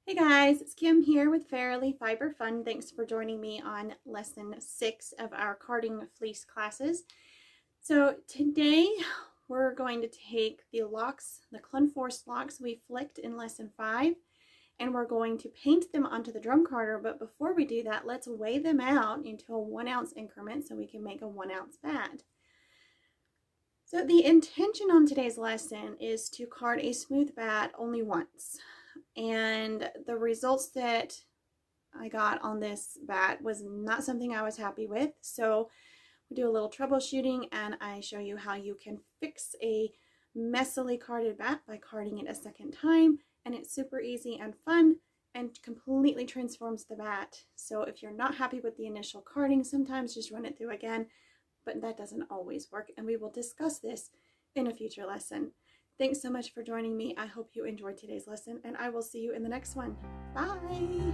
Hey guys, it's Kim here with Fairly Fiber Fun. Thanks for joining me on lesson 6 of our carding fleece classes. So today we're going to take the locks, the Clun Force locks we flicked in lesson 5, and we're going to paint them onto the drum carder. But before we do that, let's weigh them out into a 1 ounce increment so we can make a 1 ounce bat. So the intention on today's lesson is to card a smooth bat only once. And the results that I got on this bat was not something I was happy with. So we do a little troubleshooting and I show you how you can fix a messily carded bat by carding it a second time. And it's super easy and fun and completely transforms the bat. So if you're not happy with the initial carding, sometimes just run it through again, but that doesn't always work. And we will discuss this in a future lesson. Thanks so much for joining me. I hope you enjoyed today's lesson and I will see you in the next one. Bye.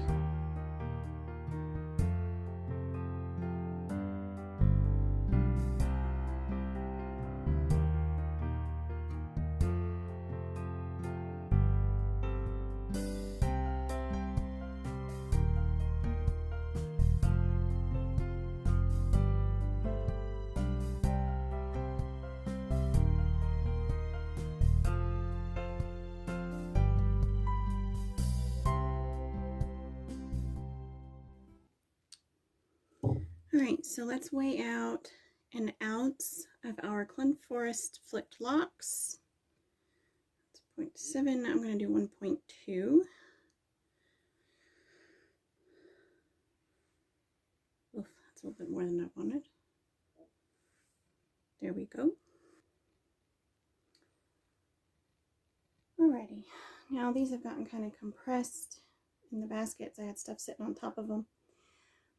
All right, so let's weigh out an ounce of our Clun Forest flicked locks. That's 0.7. I'm going to do 1.2. Oof, that's a little bit more than I wanted. There we go. Alrighty, now these have gotten kind of compressed in the baskets. I had stuff sitting on top of them.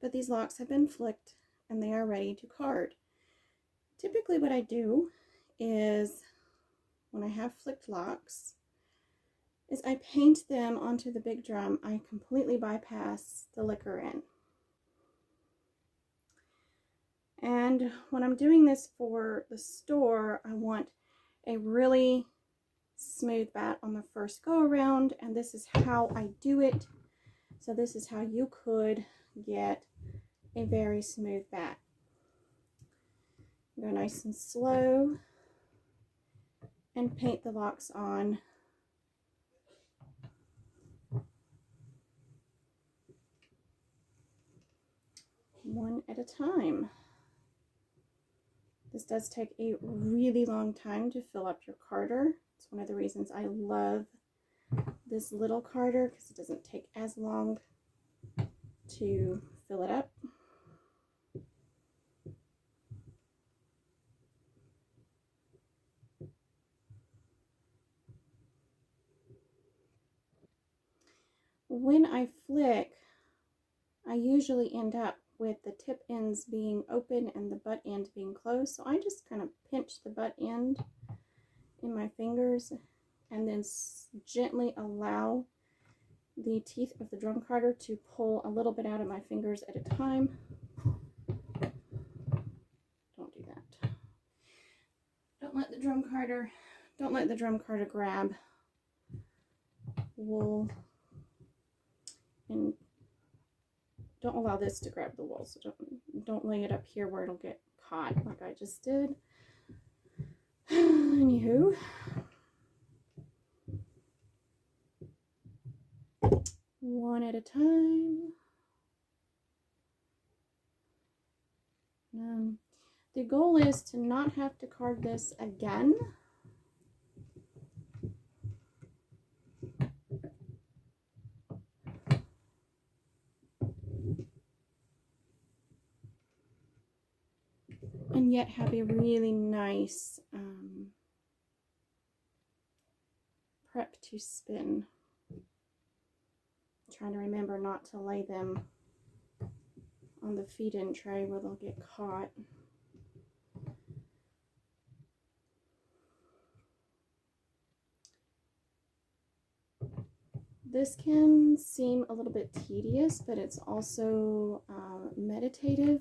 But these locks have been flicked and they are ready to card. Typically what I do is, when I have flicked locks, is I paint them onto the big drum. I completely bypass the liquor in. And when I'm doing this for the store, I want a really smooth bat on the first go around, and this is how I do it. So this is how you could get a very smooth bat. Go nice and slow and paint the locks on. One at a time. This does take a really long time to fill up your carder. It's one of the reasons I love this little carder, because it doesn't take as long to fill it up. When I flick, I usually end up with the tip ends being open and the butt end being closed. So I just kind of pinch the butt end in my fingers and then gently allow the teeth of the drum carder to pull a little bit out of my fingers at a time. Don't do that. Don't let the drum carder grab wool, and don't allow this to grab the wool. So don't lay it up here where it'll get caught like I just did. Anywho, one at a time. The goal is to not have to card this again. And yet have a really nice prep to spin. I'm trying to remember not to lay them on the feed-in tray where they'll get caught. This can seem a little bit tedious, but it's also meditative.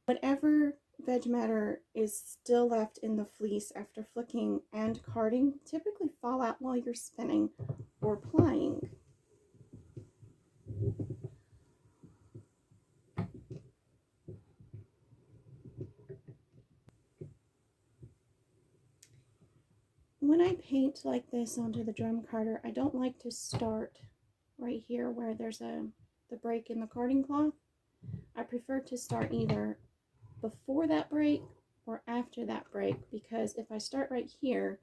Whatever edge matter is still left in the fleece after flicking and carding typically fall out while you're spinning or plying. When I paint like this onto the drum carder, I don't like to start right here where there's the break in the carding cloth. I prefer to start either before that break or after that break, because if I start right here,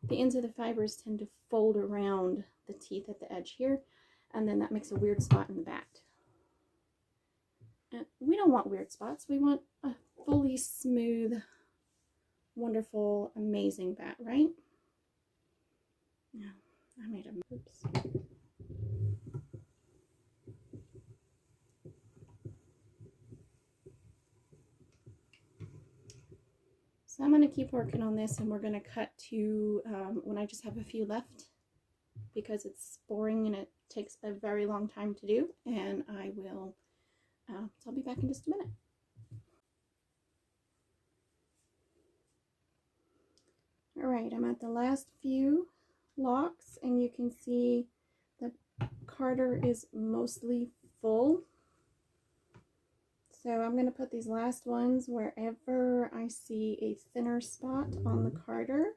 the ends of the fibers tend to fold around the teeth at the edge here, and then that makes a weird spot in the bat. And we don't want weird spots. We want a fully smooth, wonderful, amazing bat, right? No, I made a oops. So I'm going to keep working on this, and we're going to cut to when I just have a few left, because it's boring and it takes a very long time to do, and I will, so I'll be back in just a minute. All right, I'm at the last few locks, and you can see the carder is mostly full. So I'm going to put these last ones wherever I see a thinner spot on the carder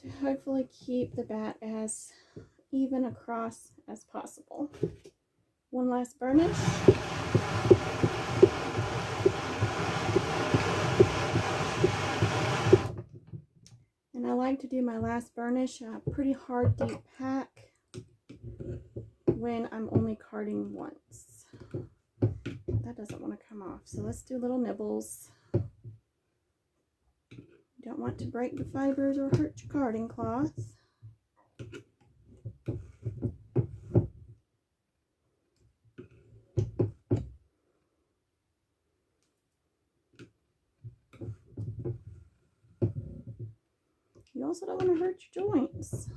to hopefully keep the bat as even across as possible. One last burnish. And I like to do my last burnish a pretty hard deep pack when I'm only carding once. That doesn't want to come off, so let's do little nibbles. You don't want to break the fibers or hurt your carding cloth. You also don't want to hurt your joints.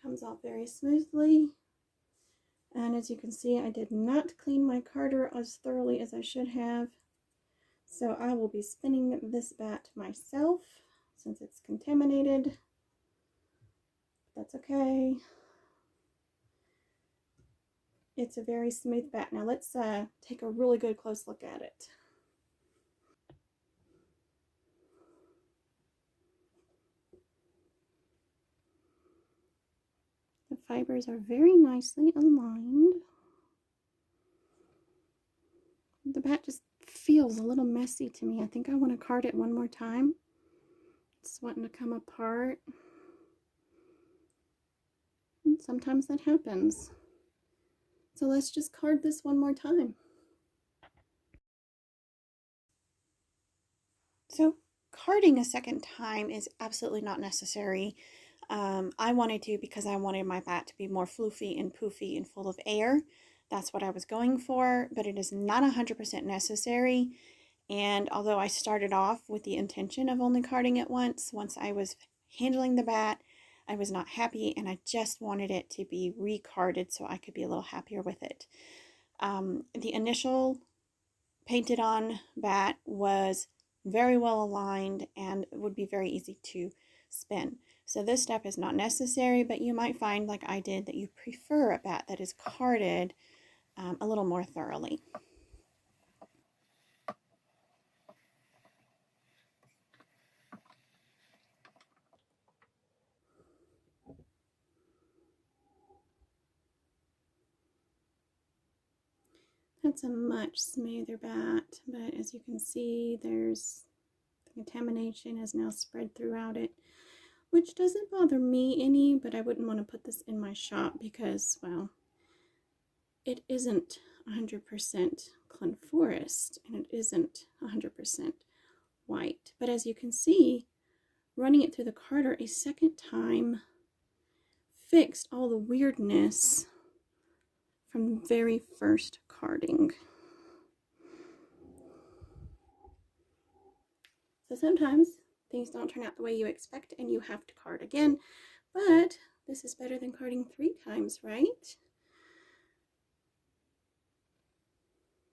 Comes off very smoothly, and as you can see, I did not clean my carder as thoroughly as I should have, so I will be spinning this bat myself since it's contaminated. That's okay. It's a very smooth bat. Now let's take a really good close look at it. The fibers are very nicely aligned. The bat just feels a little messy to me. I think I want to card it one more time. It's wanting to come apart. And sometimes that happens. So let's just card this one more time. So carding a second time is absolutely not necessary. I wanted to because I wanted my bat to be more floofy and poofy and full of air. That's what I was going for, but it is not 100% necessary. And although I started off with the intention of only carding it once I was handling the bat, I was not happy, and I just wanted it to be recarded so I could be a little happier with it. The initial painted on bat was very well aligned and would be very easy to spin. So this step is not necessary, but you might find, like I did, that you prefer a bat that is carded a little more thoroughly. That's a much smoother bat, but as you can see, there's the contamination has now spread throughout it, which doesn't bother me any, but I wouldn't want to put this in my shop because, well, it isn't 100% Clinforest and it isn't 100% white. But as you can see, running it through the carder a second time fixed all the weirdness from the very first carding. So sometimes things don't turn out the way you expect and you have to card again, but this is better than carding 3 times, right?